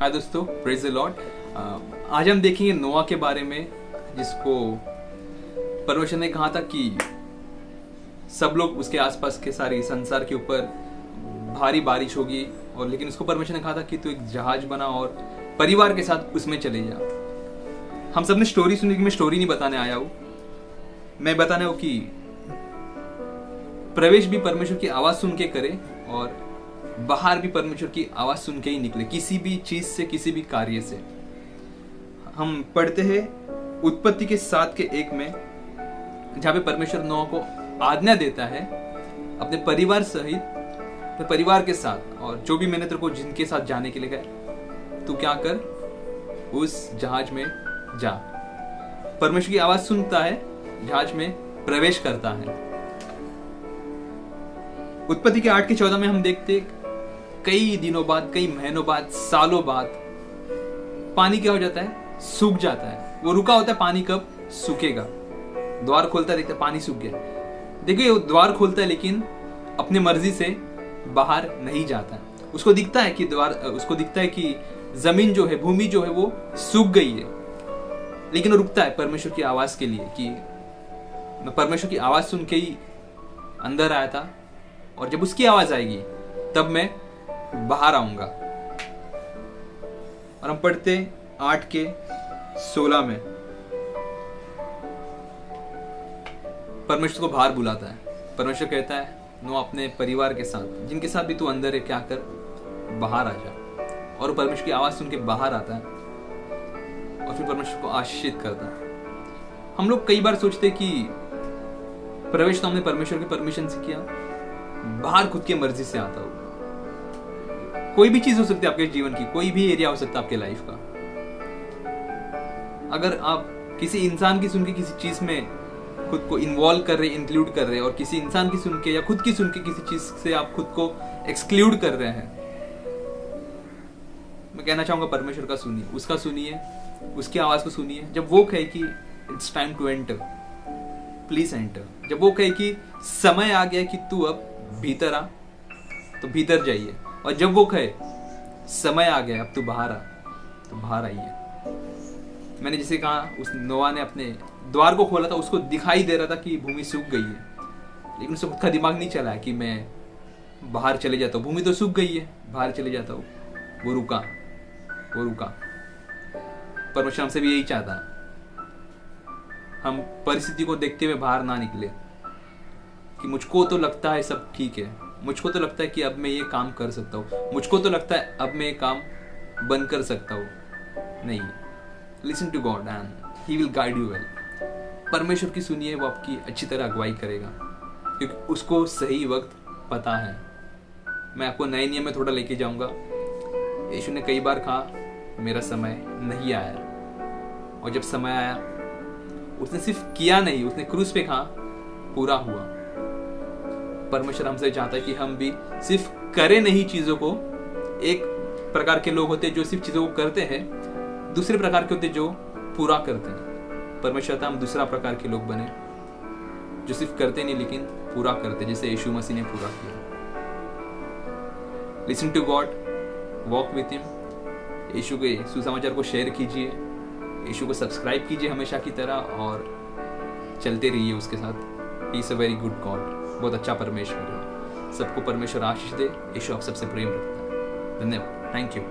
हाय दोस्तों, praise the Lord. आज हम देखेंगे नोआ के बारे में, जिसको परमेश्वर ने कहा था कि सब लोग उसके आसपास के सारे संसार के ऊपर भारी बारिश होगी, और लेकिन उसको परमेश्वर ने कहा था कि तू एक जहाज बना और परिवार के साथ उसमें चले जा। हम सबने स्टोरी सुनी, कि मैं स्टोरी नहीं बताने आया हूं, मैं बताने हूं कि प्रवेश भी परमेश्वर की आवाज सुन के करे और बाहर भी परमेश्वर की आवाज सुन के ही निकले, किसी भी चीज से, किसी भी कार्य से। हम पढ़ते हैं उत्पत्ति के 7:1 में, जहां पे परमेश्वर नोआ को आज्ञा देता है अपने परिवार सहित, अपने परिवार के साथ, और जो भी मैंने तेरे को जिनके साथ जाने के लिए कहा, तू क्या कर, उस जहाज में जा। परमेश्वर की आवाज सुनता है, जहाज में प्रवेश करता है। उत्पत्ति के 8:14 में हम देखते, कई दिनों बाद, कई महीनों बाद, सालों बाद पानी क्या हो जाता है, सूख जाता है। वो रुका होता है, पानी कब सूखेगा। द्वार खोलता है, देखता है पानी सूख गया। देखिए, वो द्वार खोलता है लेकिन अपने मर्जी से बाहर नहीं जाता है। उसको दिखता है कि जमीन जो है, भूमि जो है, वो सूख गई है, लेकिन वो रुकता है परमेश्वर की आवाज के लिए, कि मैं परमेश्वर की आवाज सुन के ही अंदर आया था, और जब उसकी आवाज आएगी तब मैं बाहर आऊंगा। और हम पढ़ते 8:16 में, परमेश्वर को बाहर बुलाता है। परमेश्वर कहता है, नो अपने परिवार के साथ, जिनके साथ भी तू अंदर है, क्या कर, बाहर आ जा। और परमेश्वर की आवाज सुन के बाहर आता है, और फिर परमेश्वर को आशीषित करता है। हम लोग कई बार सोचते कि प्रवेश तो हमने परमेश्वर के परमिशन से किया, बाहर खुद की मर्जी से आता हो। कोई भी चीज हो सकती है आपके जीवन की, कोई भी एरिया हो सकता है आपके लाइफ का। अगर आप किसी इंसान की सुन के किसी चीज में खुद को इन्वॉल्व कर रहे, इंक्लूड कर रहे, और किसी इंसान की सुन के या खुद की सुन के किसी चीज से आप खुद को एक्सक्लूड कर रहे हैं, मैं कहना चाहूंगा परमेश्वर का सुनिए, उसका सुनिए, उसकी आवाज को सुनिए। जब वो कहे कि it's time to enter, please enter. जब वो कहे कि समय आ गया कि तू अब भीतर आ, तो भीतर जाइए। और जब वो कहे समय आ गया अब तू बाहर आ, तो बाहर आइए। मैंने जैसे कहा, उस नोआ ने अपने द्वार को खोला था, उसको दिखाई दे रहा था कि भूमि सूख गई है, लेकिन उसको खुद का दिमाग नहीं चला कि मैं बाहर चले जाता हूँ, भूमि तो सूख गई है, बाहर चले जाता हूँ। वो रुका। परमेश्वर हमसे भी यही चाहता, हम परिस्थिति को देखते हुए बाहर ना निकले, कि मुझको तो लगता है सब ठीक है, मुझको तो लगता है कि अब मैं ये काम कर सकता हूँ, मुझको तो लगता है अब मैं ये काम बंद कर सकता हूँ। नहीं, listen to God and he will guide you well. परमेश्वर की सुनिए, वो आपकी अच्छी तरह अगुवाई करेगा, क्योंकि उसको सही वक्त पता है। मैं आपको नए नियम में थोड़ा लेके जाऊंगा। यीशु ने कई बार कहा मेरा समय नहीं आया, और जब समय आया उसने सिर्फ किया नहीं, उसने क्रूस पे कहा पूरा हुआ। परमेश्वर हमसे चाहता है कि हम भी सिर्फ करें नहीं चीजों को। एक प्रकार के लोग होते हैं जो सिर्फ चीजों को करते हैं, दूसरे प्रकार के होते हैं जो पूरा करते हैं। परमेश्वर चाहता है हम दूसरा प्रकार के लोग बने, जो सिर्फ करते नहीं लेकिन पूरा करते, जैसे यीशु मसीह ने पूरा किया। Listen to God, walk with him. यीशु के सुसमाचार को शेयर कीजिए, यीशु को सब्सक्राइब कीजिए हमेशा की तरह, और चलते रहिए उसके साथ। He is a very good God, बहुत अच्छा परमेश्वर है। सबको परमेश्वर आशीष दे। यीशु आप सबसे प्रेम रखता है। धन्यवाद, थैंक यू।